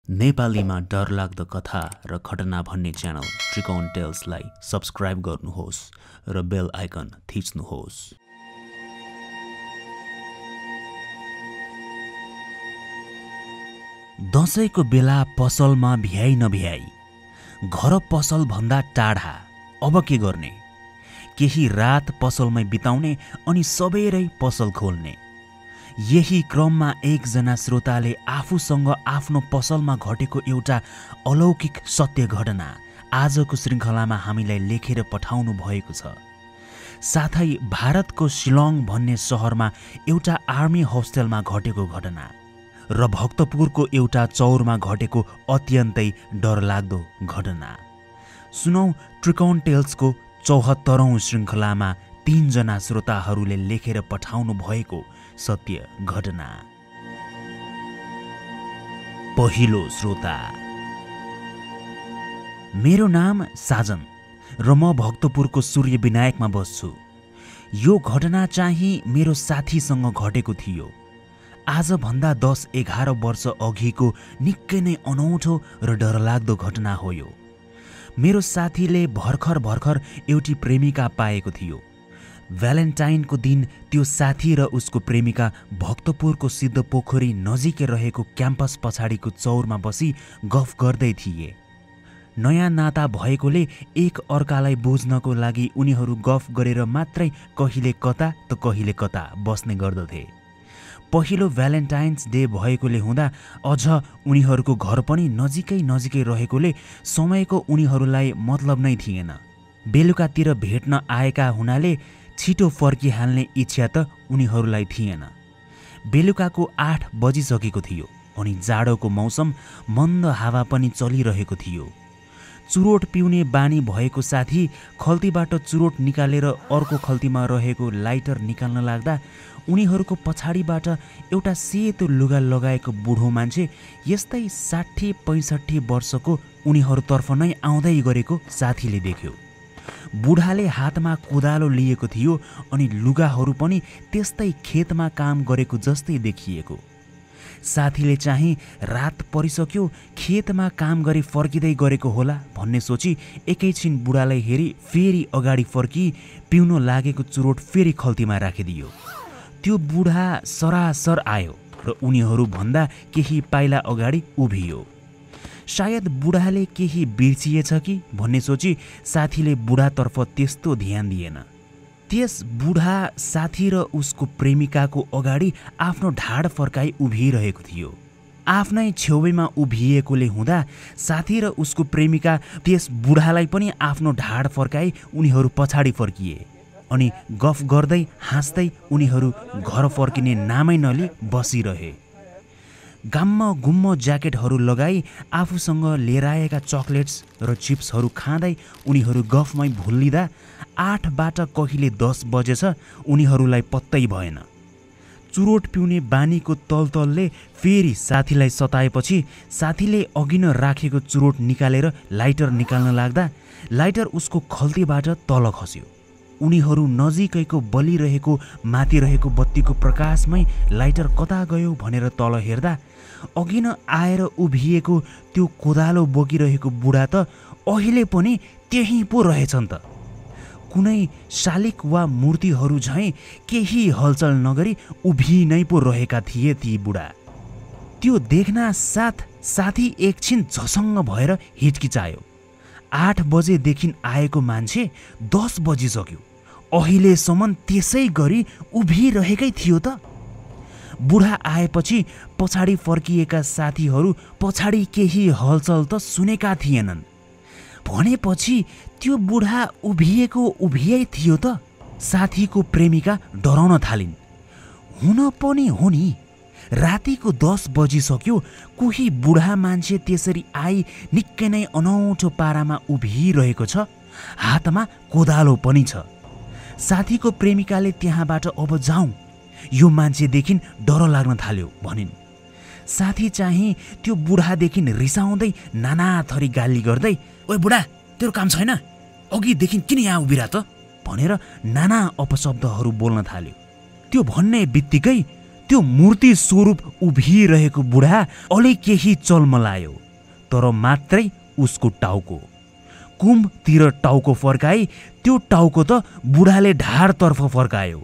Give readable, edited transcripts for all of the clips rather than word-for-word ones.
नेपालीमा डरलाग्दो कथा र घटना भन्ने च्यानल त्रिकोण टेल्सलाई सब्स्क्राइब गर्नुहोस् र बेल आइकन थिच्नुहोस्। दशैंको बेला पसलमा भ्याइ नभ्याइ, घर पसल भन्दा टाढा, अब के गर्ने? केही रात पसलमै बिताउने अनि सबेरै पसल खोल्ने। यही क्रममा एकजना श्रोताले आफूसँग आफ्नो पसलमा घटेको एउटा अलौकिक सत्य घटना आजको श्रृङ्खलामा हामीलाई लेखेर पठाउनु भएको छ। साथै भारतको शिलङ भन्ने सहरमा एउटा आर्मी होस्टेलमा घटेको घटना र भक्तपुरको एउटा चौरमा घटेको अत्यन्तै डरलाग्दो घटना। सुनौ त्रिकोण टेल्सको 74औं श्रृङ्खलामा 3 जना श्रोताहरूले लेखेर पठाउनु भएको सत्य घटना। पहिलो श्रोता। मेरो नाम साजन र म भक्तपुरको सूर्य विनायकमा बस्छु। यो घटना चाहिँ मेरो साथीसँग घटेको थियो। आजभन्दा 10-11 वर्ष अघिको निकै नै अनौठो र डरलाग्दो घटना हो यो। मेरो साथीले भर्खर एउटी प्रेमिका पाएको थियो। भ्यालेन्टाइनको दिन त्यो साथी र उसको प्रेमिका भक्तपुरको सिद्धपोखरी नजिकै रहेको क्याम्पस पछाडिको चौरमा बसी गफ गर्दै थिए। नयाँ नाता भएकोले एक अर्कालाई बुझ्नको लागि उनीहरू गफ गरेर मात्रै कहिले कता त कहिले कता बस्ने गर्दथे। पहिलो भ्यालेन्टाइन्स डे भएकोले हुँदा अझ उनीहरूको घर पनि नजिकै रहेकोले समयको उनीहरूलाई मतलब नै थिएन। बेलुकातिर भेट्न आएका हुनाले छिटो फर्किहाल्ने इच्छा त उनीहरूलाई थिएन। बेलुकाको 8 बजिसकेको थियो अनि जाडोको मौसम, मन्द हावा पनि चलिरहेको थियो। चुरोट पिउने बानी भएको साथी खल्तीबाट चुरोट निकालेर अर्को खल्तीमा रहेको लाइटर निकाल्न लाग्दा उनीहरूको पछाडिबाट एउटा सेतो लुगा लगाएको बुढो मान्छे यस्तै 60-65 वर्षको उनीहरूतर्फ नै आउँदै गरेको साथीले देख्यो। बुढाले हातमा कोदालो लिएको थियो अनि लुगाहरू पनि त्यस्तै खेतमा काम गरेको जस्तै देखिएको। साथीले चाहिँ रात परिसक्यो, खेतमा काम गरी फर्किँदै गरेको होला भन्ने सोची एकैछिन बुढालाई हेरी फेरि अगाडि फर्की पिउन लागेको चुरोट फेरि खल्तीमा राखिदियो। त्यो बुढा सरासर आयो र उनीहरू भन्दा केही पाइला अगाडि उभियो। सायद बुढाले केही बिर्सिएछ कि भन्ने सोची साथीले बुढातर्फ त्यस्तो ध्यान दिएन। त्यस बुढा साथी र उसको प्रेमिकाको अगाडि आफ्नो ढाड फर्काई उभिरहेको थियो। आफ्नै छेउमा उभिएकोले हुँदा साथी र उसको प्रेमिका त्यस बुढालाई पनि आफ्नो ढाड फर्काई उनीहरू पछाडि फर्किए अनि गफ गर्दै हाँस्दै उनीहरू घर फर्किने नामै नलि बसिरहे। गाममा गुम्म ज्याकेटहरू लगाई आफूसँग लिएर आएका चकलेट्स र चिप्सहरू खाँदै उनीहरू गफमै भुल्लिँदा 8बाट कहिले 10 बजेछ उनीहरूलाई पत्तै भएन। चुरोट पिउने बानीको तलतलले फेरि साथीलाई सताएपछि साथीले अघि न राखेको चुरोट निकालेर लाइटर निकाल्न लाग्दा लाइटर उसको खल्तीबाट तल खस्यो। उनीहरू नजिकैको बलिरहेको माथि रहेको बत्तीको प्रकाशमै लाइटर कता गयो भनेर तल हेर्दा अघि न आएर उभिएको त्यो कोदालो बोकिरहेको बुढा त अहिले पनि त्यही पो रहेछन् त। कुनै शालिक वा मूर्तिहरू झैँ केही हलचल नगरी उभि नै पो रहेका थिए ती बुढा। त्यो देख्ना साथ साथी एकछिन झसङ्ग भएर हिचकिचायो। 8 बजेदेखि आएको मान्छे 10 बजिसक्यो, अहिलेसम्म त्यसै गरी उभिरहेकै थियो त। बुढा आएपछि पछाडि फर्किएका साथीहरू पछाडि केही हलचल त सुनेका थिएनन्। भनेपछि त्यो बुढा उभिएको उभियै थियो त। साथीको प्रेमिका डराउन थालिन्। हुन पनि हो नि, रातिको 10 बजिसक्यो, कोही बुढा मान्छे त्यसरी आई निकै नै अनौठो पारामा उभिरहेको छ, हातमा कोदालो पनि छ। साथीको प्रेमिकाले त्यहाँबाट अब जाउँ, यो मान्छेदेखि डर लाग्न थाल्यो भनिन्। साथी चाहिँ त्यो बुढादेखि रिसाउँदै नाना थरी गाली गर्दै, ओए बुढा, तेरो काम छैन, अघिदेखि किन यहाँ उभिरा त भनेर नाना अपशब्दहरू बोल्न थाल्यो। त्यो भन्ने बित्तिकै त्यो मूर्ति स्वरूप उभिरहेको बुढा अलि केही चलमलायो, तर मात्रै उसको टाउको कुम्भतिर टाउको फर्काई त्यो टाउको त बुढाले ढाडतर्फ फर्कायो।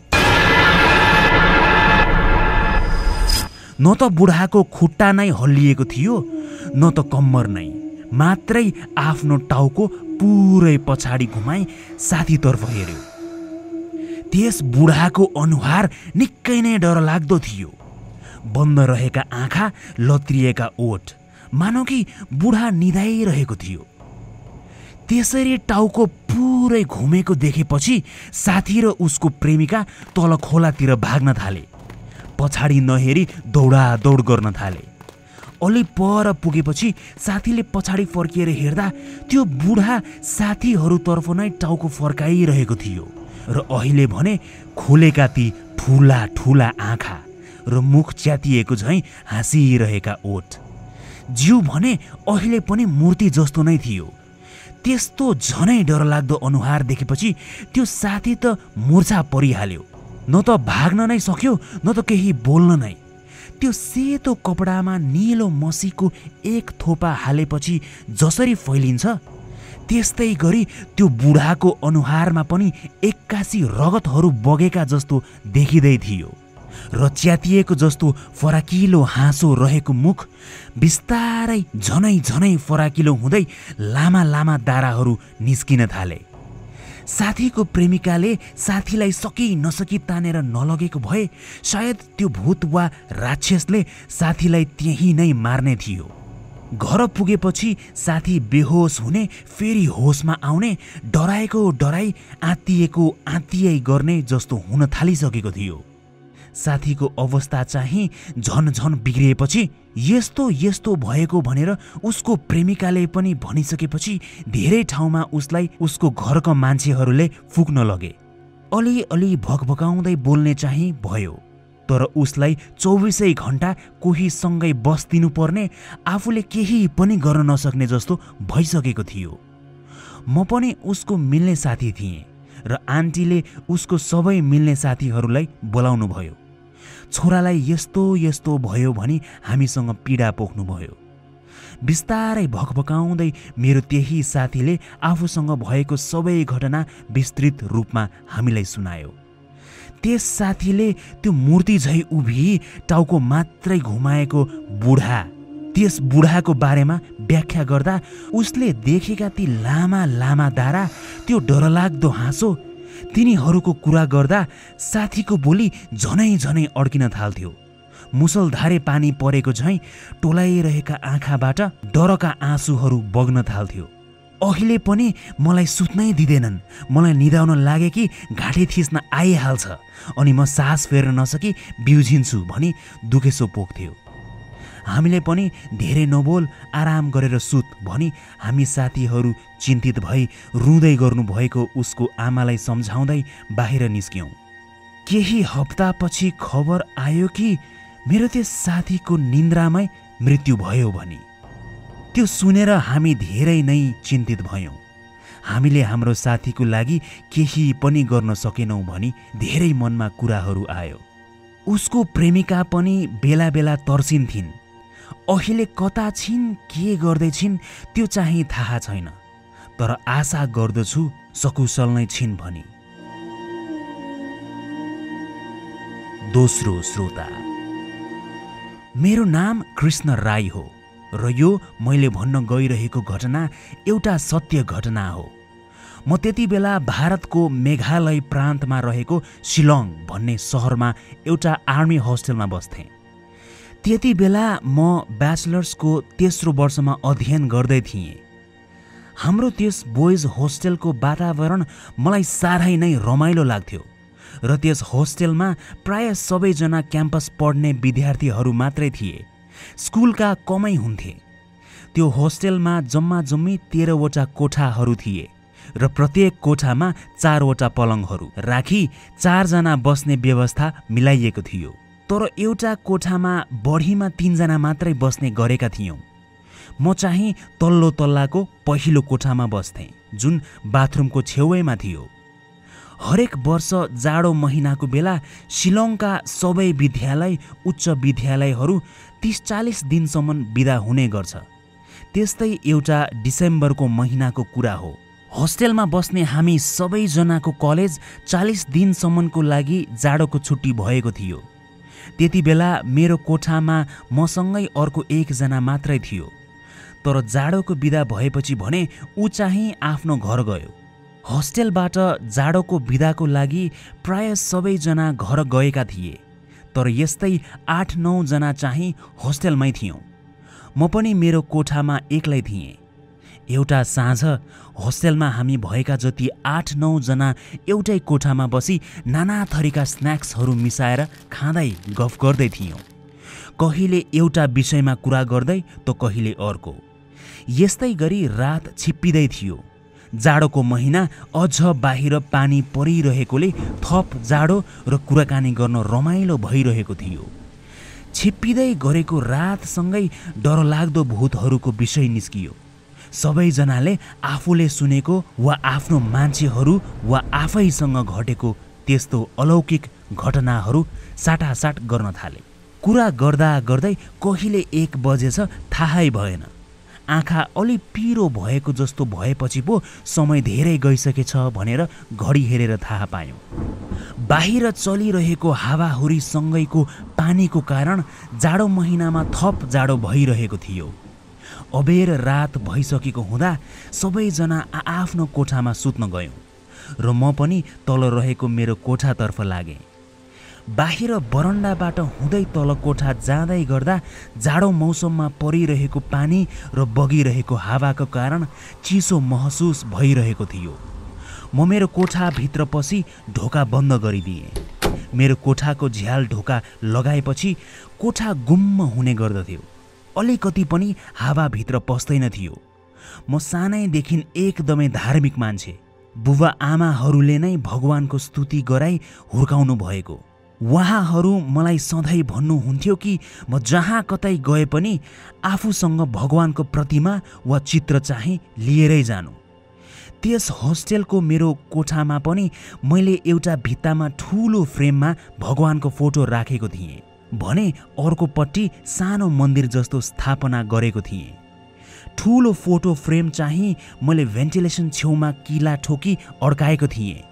न त बुढाको खुट्टा नै हल्लिएको थियो, न त कम्मर नै, मात्रै आफ्नो टाउको पुरै पछाडि घुमाई साथीतर्फ हेर्यो। त्यस बुढाको अनुहार निकै नै डरलाग्दो थियो। बन्द रहेका आँखा, लत्रिएका ओठ, मानौ कि बुढा निदाइरहेको थियो। त्यसरी टाउको पुरै घुमेको देखेपछि साथी र उसको प्रेमिका तल खोलातिर भाग्न थाले। पछाडि नहेरी दौडादौड गर्न थाले। अलि पर पुगेपछि साथीले पछाडि फर्किएर हेर्दा त्यो बुढा साथीहरूतर्फ नै टाउको फर्काइरहेको थियो र अहिले भने खोलेका ती ठुला ठुला आँखा र मुख च्यातिएको झैँ हाँसिरहेका ओठ। जिउ भने अहिले पनि मूर्ति जस्तो नै थियो। त्यस्तो झनै डरलाग्दो अनुहार देखेपछि त्यो साथी त मुर्छा परिहाल्यो। न त भाग्न नै सक्यो, न त केही बोल्न नै। त्यो सेतो कपडामा निलो मसीको एक थोपा हालेपछि जसरी फैलिन्छ, त्यस्तै गरी त्यो बुढाको अनुहारमा पनि एक्कासी रगतहरू बगेका जस्तो देखिँदै थियो र च्यातिएको जस्तो फराकिलो हाँसो रहेको मुख बिस्तारै झनै झनै फराकिलो हुँदै लामा लामा दाराहरू निस्किन थाले। साथीको प्रेमिकाले साथीलाई सकी नसकी तानेर नलगेको भए सायद त्यो भूत वा राक्षसले साथीलाई त्यही नै मार्ने थियो। घर पुगेपछि साथी बेहोस हुने, फेरि होसमा आउने, डराएको डराई, आत्तिएको आत्तियै गर्ने जस्तो हुन थालिसकेको थियो। साथीको अवस्था चाहिँ झन झन बिग्रिएपछि यस्तो यस्तो भएको भनेर उसको प्रेमिकाले पनि भनिसकेपछि धेरै ठाउँमा उसलाई उसको घरका मान्छेहरूले फुक्न लगे। अलिअलि भकभकाउँदै बोल्ने चाहिँ भयो, तर उसलाई 24 घण्टा कोहीसँगै बस्दिनु पर्ने, आफूले केही पनि गर्न नसक्ने जस्तो भइसकेको थियो। म पनि उसको मिल्ने साथी थिएँ र आन्टीले उसको सबै मिल्ने साथीहरूलाई बोलाउनु भयो। छोरालाई यस्तो यस्तो भयो भनी हामीसँग पीडा पोख्नुभयो। बिस्तारै भकभकाउँदै मेरो त्यही साथीले आफूसँग भएको सबै घटना विस्तृत रूपमा हामीलाई सुनायो। त्यस साथीले त्यो मूर्ति झै उभि टाउको मात्रै घुमाएको बुढा, त्यस बुढाको बारेमा व्याख्या गर्दा उसले देखेका ती लामा लामा दारा, त्यो डरलाग्दो हाँसो, तिनीहरूको कुरा गर्दा साथीको बोली झनै झनै अड्किन थाल्थ्यो। मुसलधारे पानी परेको झैँ टोलाइरहेका आँखाबाट डरका आँसुहरू बग्न थाल्थ्यो। अहिले पनि मलाई सुत्नै दिँदैनन्। मलाई निदाउन लागे कि घाँटी थिच्न आइहाल्छ अनि म सास फेर्न नसकी बिउझिन्छु भनी दुखेसो पोख्थ्यो। हामीले पनि धेरै नबोल, आराम गरेर सुत भनी हामी साथीहरू चिन्तित भई रुँदै गर्नुभएको उसको आमालाई सम्झाउँदै बाहिर निस्क्यौँ। केही हप्तापछि खबर आयो कि मेरो त्यस साथीको निन्द्रामै मृत्यु भयो भनी। त्यो सुनेर हामी धेरै नै चिन्तित भयौँ। हामीले हाम्रो साथीको लागि केही पनि गर्न सकेनौँ भनी धेरै मनमा कुराहरू आयो। उसको प्रेमिका पनि बेला बेला तर्सिन्थिन्। अहिले कता छिन्, के गर्दैछिन् त्यो चाहिँ थाहा छैन, तर आशा गर्दछु सकुशल नै छिन् भनी। दोस्रो श्रोता, मेरो नाम कृष्ण राई हो र यो मैले भन्न गइरहेको घटना एउटा सत्य घटना हो। म त्यति बेला भारतको मेघालय प्रान्तमा रहेको शिलङ भन्ने सहरमा एउटा आर्मी होस्टेलमा बस्थेँ। त्यति बेला म ब्याचलर्सको तेस्रो वर्षमा अध्ययन गर्दै थिएँ। हाम्रो त्यस बोइज होस्टेलको वातावरण मलाई साह्रै नै रमाइलो लाग्थ्यो र त्यस होस्टेलमा प्राय सबैजना क्याम्पस पढ्ने विद्यार्थीहरू मात्रै थिए। स्कुलका कमै हुन्थे। त्यो होस्टेलमा जम्मा जम्मी 13वटा कोठाहरू थिए र प्रत्येक कोठामा 4वटा पलङहरू राखी 4 जना बस्ने व्यवस्था मिलाइएको थियो। तर एउटा कोठामा बढीमा 3 जना मात्रै बस्ने गरेका थियौँ। म चाहिँ तल्लो तल्लाको पहिलो कोठामा बस्थेँ, जुन बाथरुमको छेउैमा थियो। हरेक वर्ष जाडो महिनाको बेला शिलङका सबै विद्यालय उच्च विद्यालयहरू 30-40 दिनसम्म बिदा हुने गर्छ। त्यस्तै एउटा डिसेम्बरको महिनाको कुरा हो। होस्टेलमा बस्ने हामी सबैजनाको कलेज 40 दिनसम्मको लागि जाडोको छुट्टी भएको थियो। त्यति बेला मेरो कोठामा मसँगै अर्को एकजना मात्रै थियो। तर जाडोको बिदा भएपछि भने ऊ चाहिँ आफ्नो घर गयो। होस्टेलबाट जाडोको बिदाको लागि प्राय सबैजना घर गएका थिए। तर यस्तै 8-9 जना चाहिँ होस्टेलमै थियौँ। म पनि मेरो कोठामा एक्लै थिएँ। एउटा साँझ होस्टेलमा हामी भएका जति 8-9 जना एउटै कोठामा बसी नाना थरीका स्न्याक्सहरू मिसाएर खाँदै गफ गर्दै थियौँ। कहिले एउटा विषयमा कुरा गर्दै त कहिले अर्को। यस्तै गरी रात छिप्पिँदै थियो। जाडोको महिना अझ बाहिर पानी परिरहेकोले थप जाडो र कुराकानी गर्न रमाइलो भइरहेको थियो। छिप्पिँदै गरेको रातसँगै डरलाग्दो भूतहरूको विषय निस्कियो। सबैजनाले आफूले सुनेको वा आफ्नो मान्छेहरू वा आफैसँग घटेको त्यस्तो अलौकिक घटनाहरू साटासाट गर्न थाले। कुरा गर्दा गर्दै कहिले 1 बजेछ थाहै भएन। आँखा अलि पिरो भएको जस्तो भएपछि पो समय धेरै गइसकेछ भनेर घडी हेरेर थाहा पायौँ। बाहिर चलिरहेको हावाहुरीसँगैको पानीको कारण जाडो महिनामा थप जाडो भइरहेको थियो। अबेर रात भइसकेको हुँदा सबैजना आफ्नो कोठामा सुत्न गयौँ र म पनि तल रहेको मेरो कोठातर्फ लागेँ। बाहिर बरन्डाबाट हुँदै तल कोठा जाँदै गर्दा जाडो मौसममा परिरहेको पानी र बगिरहेको हावाको कारण चिसो महसुस भइरहेको थियो। म मेरो कोठाभित्र पसी ढोका बन्द गरिदिएँ। मेरो कोठाको झ्याल ढोका लगाएपछि कोठा गुम्म हुने गर्दथ्यो। अलिकति पनि हावाभित्र पस्दैन थियो। म सानैदेखि एकदमै धार्मिक मान्छे। बुबा आमाहरूले नै भगवानको स्तुति गराई हुर्काउनु भएको। उहाँहरू मलाई सधैँ भन्नुहुन्थ्यो कि म जहाँ कतै गए पनि आफूसँग भगवानको प्रतिमा वा चित्र चाहिँ लिएरै जानु। त्यस होस्टेलको मेरो कोठामा पनि मैले एउटा भित्तामा ठुलो फ्रेममा भगवानको फोटो राखेको थिएँ भने अर्कोपट्टि सानो मन्दिर जस्तो स्थापना गरेको थिएँ। ठुलो फोटो फ्रेम चाहिँ मैले भेन्टिलेसन छेउमा किला ठोकी अड्काएको थिएँ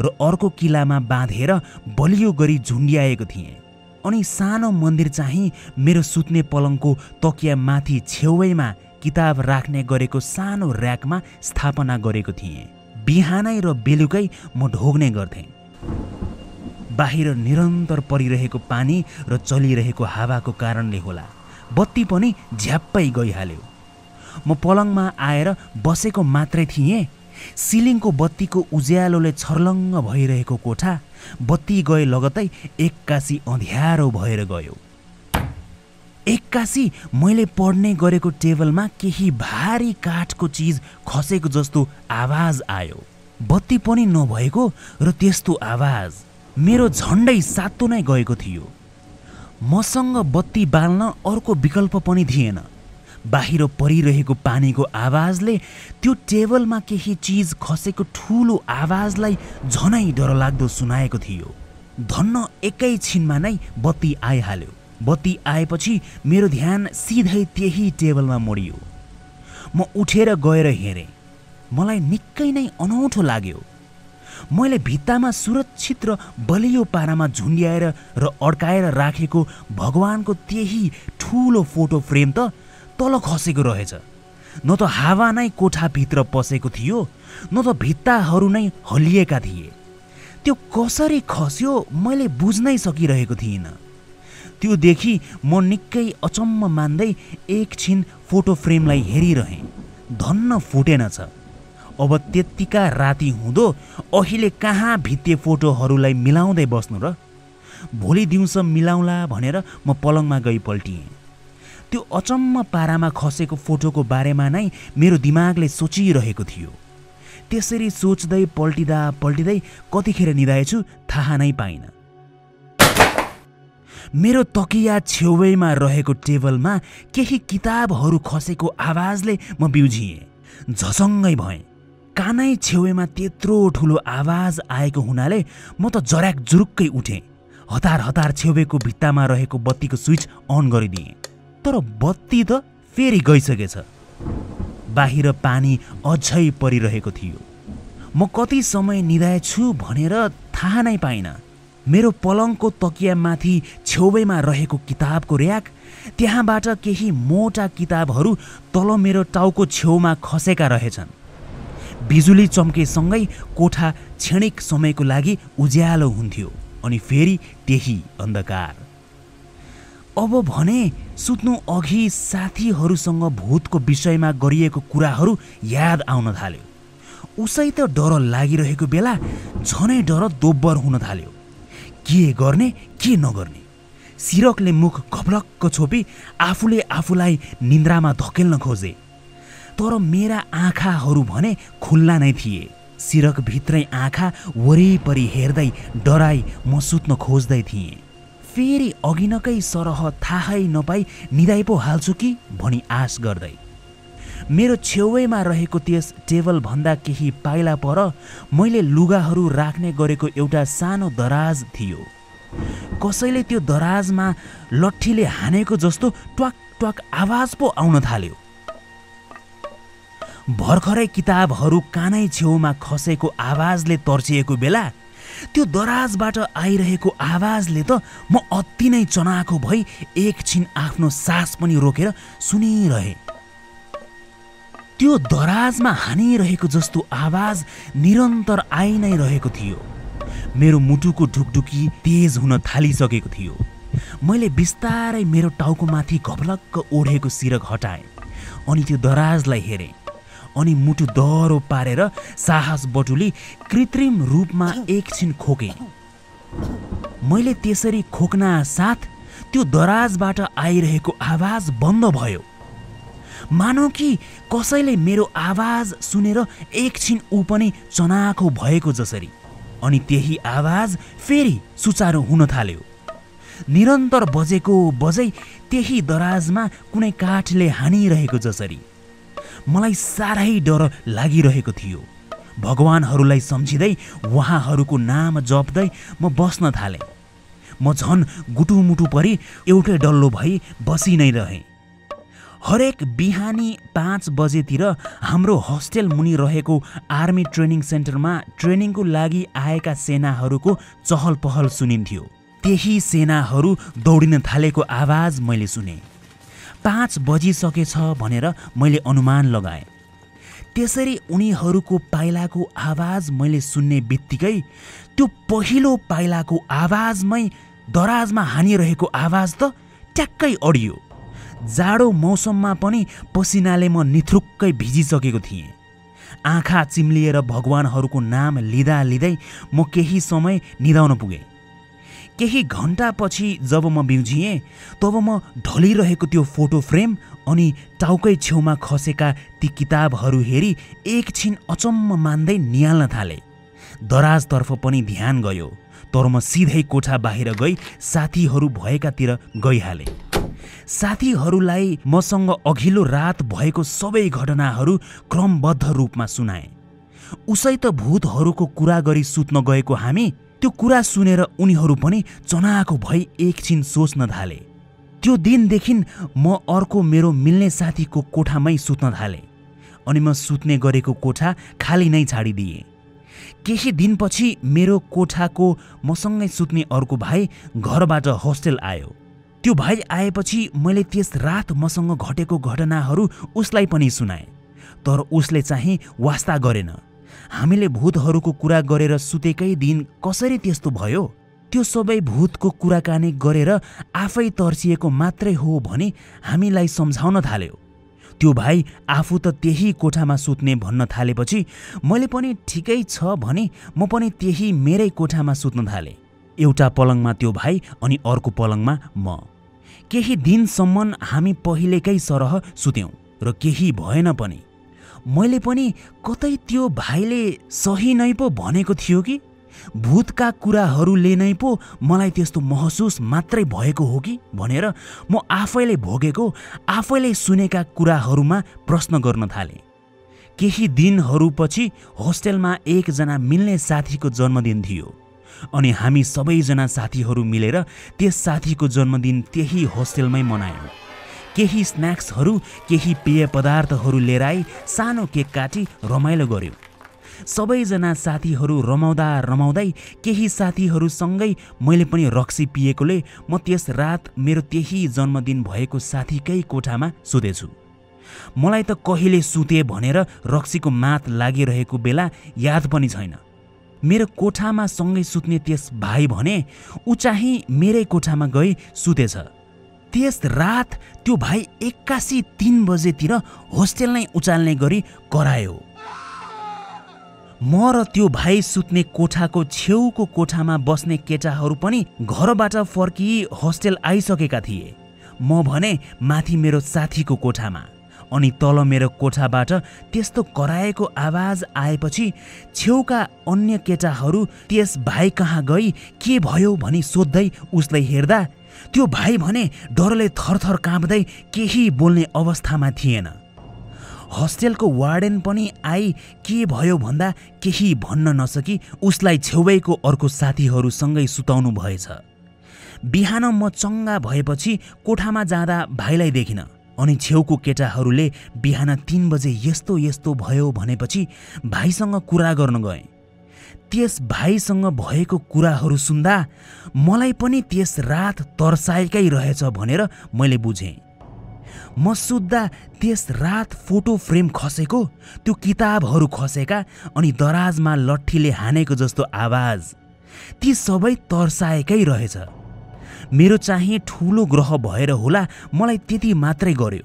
र अर्को किलामा बाँधेर बलियो गरी झुन्ड्याएको थिएँ। अनि सानो मन्दिर चाहिँ मेरो सुत्ने पलङको तकिया माथि छेउैमा किताब राख्ने गरेको सानो र्याकमा स्थापना गरेको थिएँ। बिहानै र बेलुकै म ढोग्ने गर्थेँ। बाहिर निरन्तर परिरहेको पानी र चलिरहेको हावाको कारणले होला बत्ती पनि झ्याप्पै गइहाल्यो। म पलङमा आएर बसेको मात्रै थिएँ। सिलिङको बत्तीको उज्यालोले छर्लङ्ग भइरहेको कोठा बत्ती गए लगतै एक्कासी अँध्यारो भएर गयो। एक्कासी मैले पढ्ने गरेको टेबलमा केही भारी काठको चिज खसेको जस्तो आवाज आयो। बत्ती पनि नभएको र त्यस्तो आवाज मेरो झन्डै सातो नै गएको थियो। मसँग बत्ती बाल्न अर्को विकल्प पनि थिएन। बाहिर परिरहेको पानीको आवाजले त्यो टेबलमा केही चिज खसेको ठुलो आवाजलाई झनै डरलाग्दो सुनाएको थियो। धन्न एकैछिनमा नै बत्ती आइहाल्यो। बत्ती आएपछि मेरो ध्यान सिधै त्यही टेबलमा मोडियो। म उठेर गएर हेरेँ। मलाई निकै नै अनौठो लाग्यो। मैले भित्तामा सुरक्षित र बलियो पारामा झुन्ड्याएर र अड्काएर राखेको भगवानको त्यही ठुलो फोटो फ्रेम त तल खसेको रहेछ। न त हावा नै कोठाभित्र पसेको थियो न त भित्ताहरू नै हल्लिएका थिए। त्यो कसरी खस्यो मैले बुझ्नै सकिरहेको थिइनँ। त्यो देखि म निकै अचम्म मान्दै एकछिन फोटो फ्रेमलाई हेरिरहेँ। धन्न फुटेनछ। अब त्यत्तिका राति हुँदो अहिले कहाँ भित्ते फोटोहरूलाई मिलाउँदै बस्नु र? भोलि दिउँसो मिलाउँला भनेर म पलङमा गई पल्टिएँ। त्यो अचम्म पारामा खसेको फोटोको बारेमा नै मेरो दिमागले सोचिरहेको थियो। त्यसरी सोच्दै पल्टिँदा पल्टिँदै कतिखेर निदाएछु थाहा नै पाइनँ। मेरो तकिया छेउैमा रहेको टेबलमा केही किताबहरू खसेको आवाजले म बिउझिएँ। झसङ्गै भएँ। कानै छेउमा त्यत्रो ठुलो आवाज आएको हुनाले म त जर्याक जुरुक्कै उठेँ। हतार हतार छेउको भित्तामा रहेको बत्तीको स्विच अन गरिदिएँ। तर बत्ती त फेरि गइसकेछ। बाहिर पानी अझै परिरहेको थियो। म कति समय निदाएछु भनेर थाहा नै पाइनँ। मेरो पलङको तकियामाथि छेउमा रहेको किताबको र्याक, त्यहाँबाट केही मोटा किताबहरू तल मेरो टाउको छेउमा खसेका रहेछन्। बिजुली चम्केसँगै कोठा क्षणिक समयको लागि उज्यालो हुन्थ्यो अनि फेरि त्यही अन्धकार। अब भने सुत्नु अघि साथीहरूसँग भूतको विषयमा गरिएको कुराहरू याद आउन थाल्यो। उसै त डर लागिरहेको बेला झनै डर दोब्बर हुन थाल्यो। के गर्ने के नगर्ने। सिरकले मुख घपलक्क छोपी आफूले आफूलाई निन्द्रामा धकेल्न खोजे। तर मेरा आँखाहरू भने खुल्ला नै थिए। सिरक भित्रै आँखा वरिपरि हेर्दै डराई म सुत्न खोज्दै थिएँ। फेरि अघिनकै सरह थाहै नपाई निदाइ पो हाल्छु कि भनी आश गर्दै। मेरो छेउमा रहेको त्यस टेबलभन्दा केही पाइला पर मैले लुगाहरू राख्ने गरेको एउटा सानो दराज थियो। कसैले त्यो दराजमा लट्ठीले हानेको जस्तो ट्वाक ट्वाक आवाज पो आउन थाल्यो। भर्खरै किताबहरू कानै छेउमा खसेको आवाजले तर्सिएको बेला त्यो दराजबाट आइरहेको आवाजले त म अति नै चनाखो भई एकछिन आफ्नो सास पनि रोकेर सुनिरहे। त्यो दराजमा हानिरहेको जस्तो आवाज निरन्तर आइ नै रहेको थियो। मेरो मुटुको ढुकढुकी तेज हुन थालिसकेको थियो। मैले बिस्तारै मेरो टाउकोमाथि घपलक्क ओढेको सिरक हटाएँ अनि त्यो दराजलाई हेरेँ अनि मुटु दह्रो पारेर साहस बटुली कृत्रिम रूपमा एकछिन खोकेँ। मैले त्यसरी खोक्ना साथ त्यो दराजबाट आइरहेको आवाज बन्द भयो। मानौ कि कसैले मेरो आवाज सुनेर एकछिन ऊ पनि चनाखो भएको जसरी। अनि त्यही आवाज फेरि सुचारू हुन थाल्यो। निरन्तर बजेको बजै त्यही दराजमा कुनै काठले हानिरहेको जसरी। मलाई साह्रै डर लागिरहेको थियो। भगवानहरूलाई सम्झिँदै उहाँहरूको नाम जप्दै म बस्न थालेँ। म झन् गुटुमुटु परी एउटै डल्लो भई बसी नै रहेँ। हरेक बिहानी 5 बजेतिर हाम्रो होस्टेल मुनि रहेको आर्मी ट्रेनिङ सेन्टरमा ट्रेनिङको लागि आएका सेनाहरूको चहल पहल सुनिन्थ्यो। त्यही सेनाहरू दौडिन थालेको आवाज मैले सुने। 5 बजिसकेछ भनेर मैले अनुमान लगाएँ। त्यसरी उनीहरूको पाइलाको आवाज मैले सुन्ने बित्तिकै त्यो पहिलो पाइलाको आवाजमै दराजमा हानिरहेको आवाज त ट्याक्कै अडियो। जाडो मौसममा पनि पसिनाले म निथ्रुक्कै भिजिसकेको थिएँ। आँखा चिम्लिएर भगवानहरूको नाम लिँदा लिँदै म केही समय निदाउन पुगेँ। केही घन्टापछि जब म बिउजिएँ तब म ढलिरहेको त्यो फोटो फ्रेम अनि टाउकै छेउमा खसेका ती किताबहरू हेरी एकछिन अचम्म मान्दै निहाल्न थालेँ। दराजतर्फ पनि ध्यान गयो, तर म सिधै कोठा बाहिर गई साथीहरू भएकातिर गइहालेँ। साथीहरूलाई मसँग अघिल्लो रात भएको सबै घटनाहरू क्रमबद्ध रूपमा सुनाए। उसै त भूतहरूको कुरा गरी सुत्न गएको हामी त्यो कुरा सुनेर उनीहरू पनि चनाखो भई एकछिन सोच्न थाले। त्यो दिनदेखि म अर्को मेरो मिल्ने साथीको कोठामै सुत्न थालेँ अनि म सुत्ने गरेको कोठा खाली नै छाडिदिएँ। केही दिनपछि मेरो कोठाको मसँगै सुत्ने अर्को भाइ घरबाट होस्टेल आयो। त्यो भाइ आएपछि मैले त्यस रात मसँग घटेको घटनाहरू उसलाई पनि सुनाएँ, तर उसले चाहिँ वास्ता गरेन। हामीले भूतहरूको कुरा गरेर सुतेकै दिन कसरी त्यस्तो भयो? त्यो सबै भूतको कुराकानी गरेर आफै तर्सिएको मात्रै हो भनी हामीलाई सम्झाउन थाल्यो। त्यो भाइ आफू त त्यही कोठामा सुत्ने भन्न थालेपछि मैले पनि ठिकै छ भनी म पनि त्यही मेरै कोठामा सुत्न थालेँ। एउटा पलङमा त्यो भाइ अनि अर्को पलङमा म। केही दिनसम्म हामी पहिलेकै सरह सुत्यौँ र केही भएन पनि। मैले पनि कतै त्यो भाइले सही नै पो भनेको थियो कि भूतका कुराहरूले नै पो मलाई त्यस्तो महसुस मात्रै भएको हो कि भनेर म आफैले भोगेको आफैले सुनेका कुराहरूमा प्रश्न गर्न थालेँ। केही दिनहरूपछि होस्टेलमा एकजना मिल्ने साथीको जन्मदिन थियो अनि हामी सबैजना साथीहरू मिलेर त्यस साथीको जन्मदिन त्यही होस्टेलमै मनायौँ। केही स्न्याक्सहरू, केही पेय पदार्थहरू लिएर आई सानो केक काटी रमाइलो गर्यौँ। सबैजना साथीहरू रमाउँदै केही साथीहरूसँगै मैले पनि रक्सी पिएकोले म त्यस रात मेरो त्यही जन्मदिन भएको साथीकै कोठामा सुतेछु। मलाई त कहिले सुते भनेर रक्सीको मात लागिरहेको बेला याद पनि छैन। मेरो कोठामा सँगै सुत्ने त्यस भाइ भने ऊ चाहिँ मेरै कोठामा गई सुतेछ। त्यस रात त्यो भाइ 81:03 बजेतिर होस्टेल नै उचाल्ने गरी करायो। म र त्यो भाइ सुत्ने कोठाको छेउको कोठामा बस्ने केटाहरू पनि घरबाट फर्की होस्टेल आइसकेका थिए। म भने माथि मेरो साथीको कोठामा, अनि तल मेरो कोठाबाट त्यस्तो कराएको आवाज आएपछि छेउका अन्य केटाहरू त्यस भाइ कहाँ गई के भयो भनी सोध्दै उसलाई हेर्दा त्यो भाइ भने डरले थरथर काँप्दै केही बोल्ने अवस्थामा थिएन। होस्टेलको वार्डेन पनि आई के भयो भन्दा केही भन्न नसकी उसलाई छेउैको अर्को साथीहरूसँगै सुताउनु भएछ। बिहान म चङ्गा भएपछि कोठामा जाँदा भाइलाई देखिन अनि छेउको केटाहरूले बिहान 3 बजे यस्तो यस्तो भयो भनेपछि भाइसँग कुरा गर्न गए। त्यस भाइसँग भएको कुराहरू सुन्दा मलाई पनि त्यस रात तर्साएकै रहेछ भनेर मैले बुझेँ। म सुत्दा त्यस रात फोटो फ्रेम खसेको, त्यो किताबहरू खसेका अनि दराजमा लट्ठीले हानेको जस्तो आवाज, ती सबै तर्साएकै रहेछ। मेरो चाहिँ ठुलो ग्रह भएर होला मलाई त्यति मात्रै गर्यो।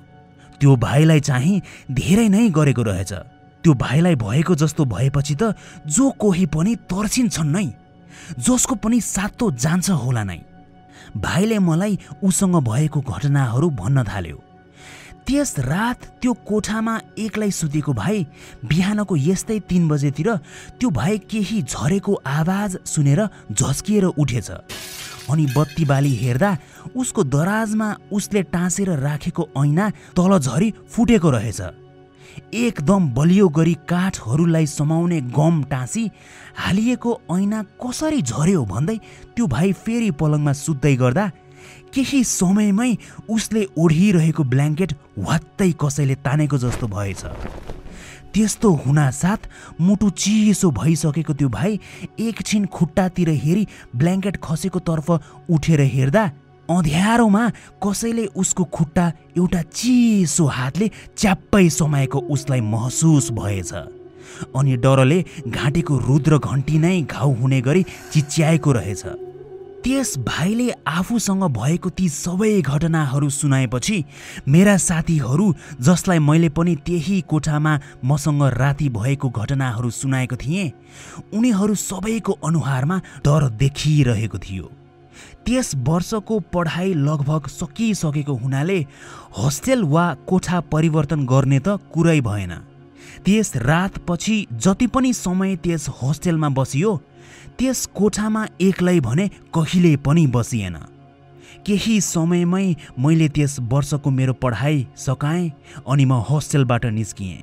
त्यो भाइलाई चाहिँ धेरै नै गरेको रहेछ। त्यो भाइलाई भएको जस्तो भएपछि त जो कोही पनि तर्सिन्छन् नै, जसको पनि सातो जान्छ होला नै। भाइले मलाई उसँग भएको घटनाहरू भन्न थाल्यो। त्यस रात त्यो कोठामा एक्लै सुतेको भाइ बिहानको यस्तै 3 बजेतिर त्यो भाइ केही झरेको आवाज सुनेर झस्किएर उठेछ अनि बत्ती बाली हेर्दा उसको दराजमा उसले टाँसेर राखेको ऐना तल झरी फुटेको रहेछ। एकदम बलियो गरी काठहरूलाई समाउने गम टाँसी हालिएको ऐना कसरी झर्यो भन्दै त्यो भाइ फेरि पलङमा सुत्दै गर्दा केही समयमै उसले ओढिरहेको ब्ल्याङ्केट वात्तै कसैले तानेको जस्तो भएछ। त्यस्तो हुनासाथ मुटु चिसो भइसकेको त्यो भाइ एकछिन खुट्टातिर हेरी ब्ल्याङ्केट खसेको तर्फ उठेर हेर्दा अँध्यारोमा कसैले उसको खुट्टा एउटा चिसो हातले च्याप्पै समाएको उसलाई महसुस भएछ अनि डरले घाँटीको रुद्र घन्टी नै घाउ हुने गरी चिच्याएको रहेछ। त्यस भाइले आफूसँग भएको ती सबै घटनाहरू सुनाएपछि मेरा साथीहरू, जसलाई मैले पनि त्यही कोठामा मसँग राति भएको घटनाहरू सुनाएको थिएँ, उनीहरू सबैको अनुहारमा डर देखिरहेको थियो। त्यस वर्षको पढाइ लगभग सकिसकेको हुनाले होस्टेल वा कोठा परिवर्तन गर्ने त कुरै भएन। त्यस रातपछि जति पनि समय त्यस होस्टेलमा बसियो त्यस कोठामा एक्लै भने कहिले पनि बसिएन। केही समयमै मैले त्यस वर्षको मेरो पढाइ सकाएँ अनि म होस्टेलबाट निस्किएँ।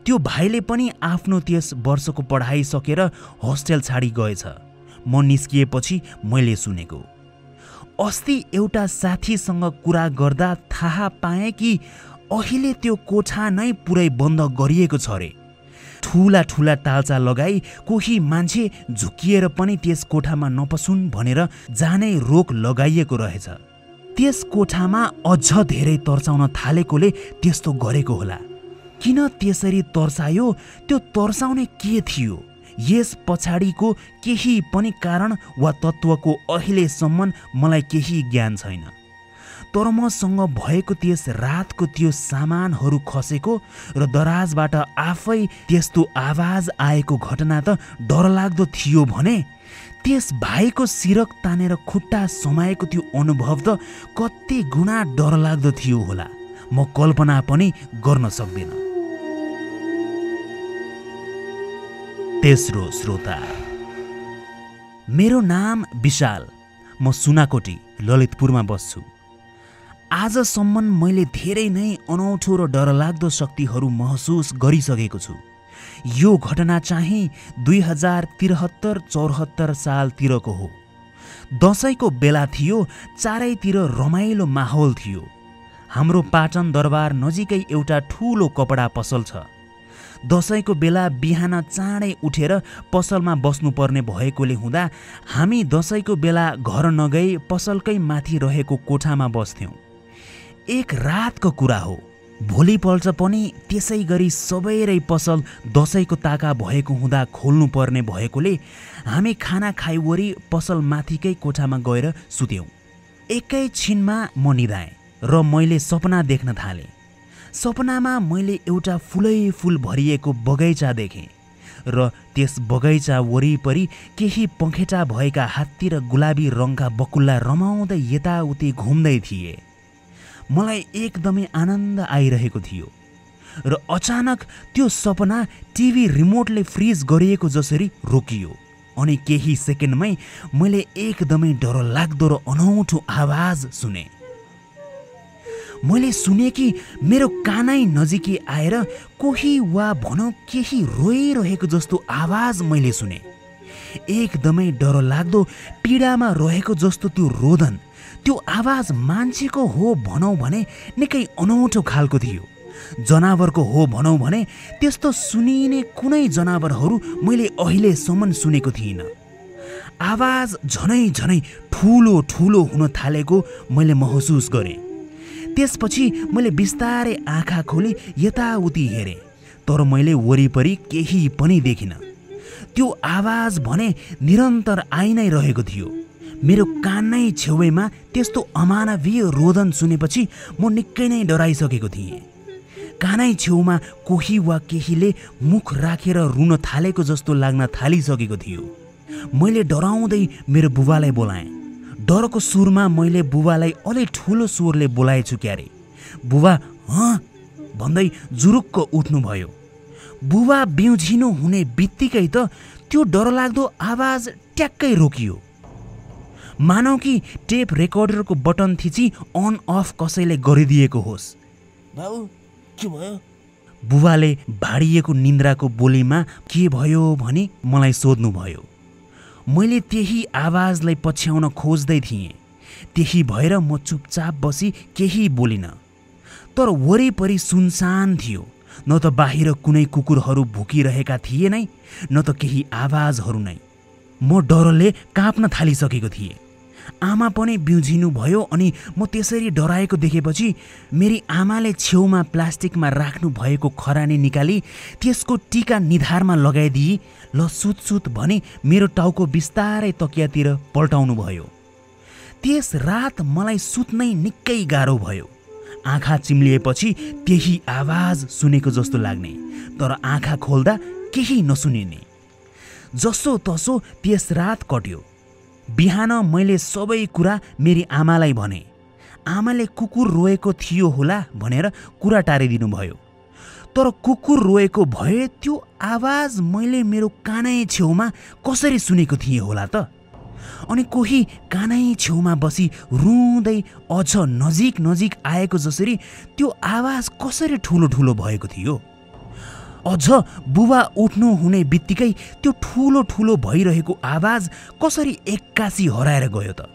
त्यो भाइले पनि आफ्नो त्यस वर्षको पढाइ सकेर होस्टेल छाडी गएछ। म निस्किएपछि मैले सुनेको। अस्ति एउटा साथीसँग कुरा गर्दा थाहा पाएँ कि अहिले त्यो कोठा नै पुरै बन्द गरिएको छ रे। ठुला ठुला तालचा लगाई कोही मान्छे झुकिएर पनि त्यस कोठामा नपसुन् भनेर जानै रोक लगाइएको रहेछ। त्यस कोठामा अझ धेरै तर्साउन थालेकोले त्यस्तो गरेको होला। किन त्यसरी तर्सायो, त्यो तर्साउने के थियो? यस पछाडिको केही पनि कारण वा तत्त्वको अहिलेसम्म मलाई केही ज्ञान छैन। तर मसँग भएको त्यस रातको त्यो सामानहरू खसेको र दराजबाट आफै त्यस्तो आवाज आएको घटना त डरलाग्दो थियो भने त्यस भाइको सिरक तानेर खुट्टा समाएको त्यो अनुभव त कति गुणा डरलाग्दो थियो होला, म कल्पना पनि गर्न सक्दिन। तेस्रो श्रोता। मेरो नाम विशाल। म सुनाकोटी ललितपुरमा बस्छु। आजसम्म मैले धेरै नै अनौठो र डरलाग्दो शक्तिहरू महसुस गरिसकेको छु। यो घटना चाहिँ 2073-74 सालतिरको हो। दशैंको बेला थियो, चारैतिर रमाइलो माहौल थियो। हाम्रो पाटन दरबार नजिकै एउटा ठूलो कपडा पसल छ। दशैंको बेला बिहान चाँडै उठेर पसलमा बस्नुपर्ने भएकोले हुँदा हामी दशैंको बेला घर नगई पसलकै माथि रहेको कोठामा बस्थ्यौं। एक रातको कुरा हो। भोलिपल्ट पनि त्यसै गरी सबैरै पसल दशैंको ताका भएको हुँदा खोल्नुपर्ने भएकोले हामी खाना खाइवरी पसल माथिकै कोठामा गएर सुत्यौं। एकैछिनमा म निदाएँ र मैले सपना देख्न थालेँ। सपनामा मैले एउटा फुलै फुल भरिएको बगैँचा देखेँ र त्यस बगैँचा वरिपरि केही पखेटा भएका हात्ती र गुलाबी रङका बकुल्ला रमाउँदै यताउति घुम्दै थिए। मलाई एकदमै आनन्द आइरहेको थियो र अचानक त्यो सपना टिभी रिमोटले फ्रिज गरिएको जसरी रोकियो अनि केही सेकेन्डमै मैले एकदमै डरलाग्दो र अनौठो आवाज सुने। मैले सुने कि मेरो कानै नजिकै आएर कोही वा भनौँ केही रोइरहेको जस्तो आवाज मैले सुने। एकदमै डरलाग्दो पीडामा रहेको जस्तो त्यो रोदन, त्यो आवाज मान्छेको हो भनौँ भने निकै अनौठो खालको थियो। जनावरको हो भनौँ भने त्यस्तो सुनिने कुनै जनावरहरू मैले अहिलेसम्म सुनेको थिइनँ। आवाज झनै झनै ठुलो ठुलो हुन थालेको मैले महसुस गरेँ। त्यसपछि मैले बिस्तारै आँखा खोली यताउति हेरेँ, तर मैले वरिपरि केही पनि देखिनँ। त्यो आवाज भने निरन्तर आइ नै रहेको थियो। मेरो कानै छेउमा त्यस्तो अमानवीय रोदन सुनेपछि म निकै नै डराइसकेको थिएँ। कानै छेउमा कोही वा केहीले मुख राखेर रुन थालेको जस्तो लाग्न थालिसकेको थियो। मैले डराउँदै मेरो बुबालाई बोलाएँ। डरको सुरमा मैले बुबालाई अलि ठुलो स्वरले बोलाएछु क्यारे। बुबा भन्दै जुरुक्क उठ्नुभयो। बुबा बिउझिनु हुने बित्तिकै त त्यो डरलाग्दो आवाज ट्याक्कै रोकियो। मानौ कि टेप रेकर्डरको बटन थिची अन अफ कसैले गरिदिएको होस्। बाबु के भयो? बुबाले भाडिएको निन्द्राको बोलीमा के भयो भनी मलाई सोध्नुभयो। मैले त्यही आवाजलाई पछ्याउन खोज्दै थिएँ। त्यही भएर म चुपचाप बसी केही बोलिनँ। तर वरिपरि सुनसान थियो। न त बाहिर कुनै कुकुरहरू भुकिरहेका थिए नै, न त केही आवाजहरू नै। म डरले काँप्न थालिसकेको थिएँ। आमा पनि बिउझिनु भयो अनि म त्यसरी डराएको देखेपछि मेरी आमाले छेउमा प्लास्टिकमा राख्नु भएको खरानी निकाली त्यसको टीका निधारमा लगाइदिई ल सुत भनी मेरो टाउको बिस्तारै तकियातिर पल्टाउनु भयो। त्यस रात मलाई सुत्नै निकै गाह्रो भयो। आँखा चिम्लिएपछि त्यही आवाज सुनेको जस्तो लाग्ने, तर आँखा खोल्दा केही नसुनिने। जसो तसो त्यस रात कट्यो। बिहान मैले सबै कुरा मेरी आमालाई भने। आमाले कुकुर रोएको थियो होला भनेर कुरा टारिदिनु भयो। तर कुकुर रोएको भए त्यो आवाज मैले मेरो कानै छेउमा कसरी सुनेको थिएँ होला त? अनि कोही कानै छेउमा बसी रुँदै अझ नजिक नजिक आएको जसरी त्यो आवाज कसरी ठुलो ठुलो भएको थियो? अझ बुबा उठ्नु हुने बित्तिकै त्यो ठुलो ठुलो भइरहेको आवाज कसरी एक्कासी हराएर गयो त?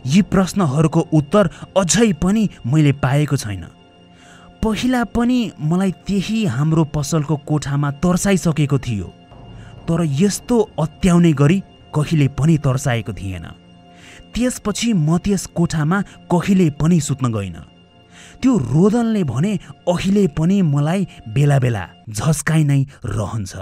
यी प्रश्नहरूको उत्तर अझै पनि मैले पाएको छैन। पहिला पनि मलाई त्यही हाम्रो पसलको कोठामा तर्साइसकेको थियो, तर यस्तो अत्याउने गरी कहिले पनि तर्साएको थिएन। त्यसपछि म त्यस कोठामा कहिले पनि सुत्न गइन। त्यो रोदनले भने अहिले पनि मलाई बेला बेला झस्काइ नै रहन्छ।